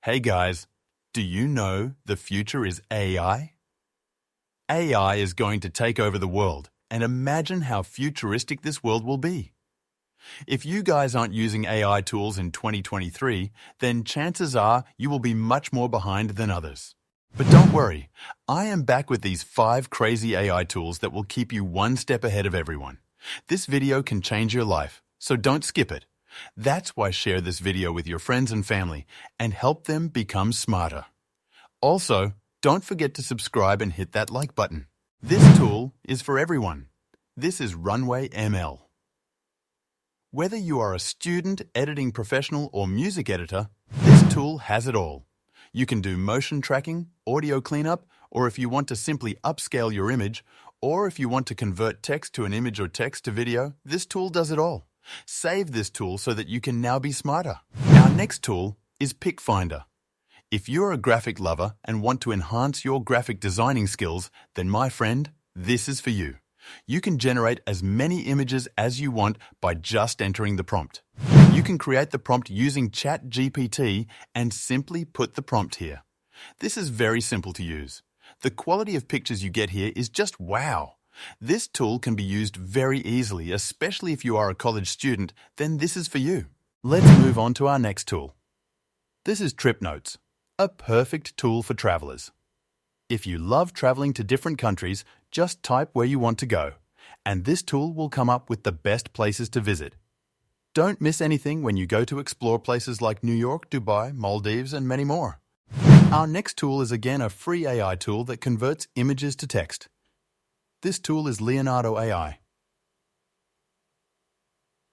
Hey guys, do you know the future is AI? AI is going to take over the world, and imagine how futuristic this world will be. If you guys aren't using AI tools in 2023, then chances are you will be much more behind than others. But don't worry, I am back with these 5 crazy AI tools that will keep you one step ahead of everyone. This video can change your life, so don't skip it. That's why share this video with your friends and family and help them become smarter. Also, don't forget to subscribe and hit that like button. This tool is for everyone. This is Runwayml. Whether you are a student, editing professional, or music editor, this tool has it all. You can do motion tracking, audio cleanup, or if you want to simply upscale your image, or if you want to convert text to an image or text to video, this tool does it all. Save this tool so that you can now be smarter. Our next tool is Pick Finder. If you're a graphic lover and want to enhance your graphic designing skills, then my friend, this is for you. You can generate as many images as you want by just entering the prompt. You can create the prompt using ChatGPT and simply put the prompt here. This is very simple to use. The quality of pictures you get here is just wow. This tool can be used very easily, especially if you are a college student, then this is for you. Let's move on to our next tool. This is Trip Notes, a perfect tool for travelers. If you love traveling to different countries, just type where you want to go, and this tool will come up with the best places to visit. Don't miss anything when you go to explore places like New York, Dubai, Maldives, and many more. Our next tool is again a free AI tool that converts images to text. This tool is Leonardo AI.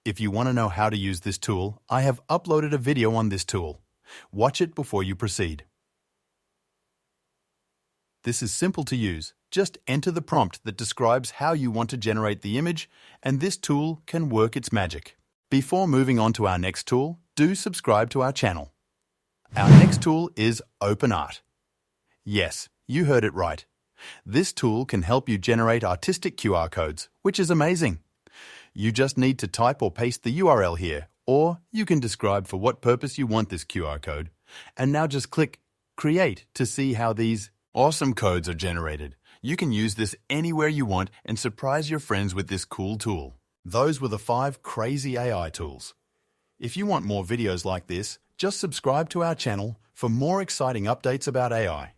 If you want to know how to use this tool, I have uploaded a video on this tool. Watch it before you proceed. This is simple to use. Just enter the prompt that describes how you want to generate the image, and this tool can work its magic. Before moving on to our next tool, do subscribe to our channel. Our next tool is OpenArt. Yes, you heard it right. This tool can help you generate artistic QR codes, which is amazing. You just need to type or paste the URL here, or you can describe for what purpose you want this QR code. And now just click Create to see how these awesome codes are generated. You can use this anywhere you want and surprise your friends with this cool tool. Those were the 5 crazy AI tools. If you want more videos like this, just subscribe to our channel for more exciting updates about AI.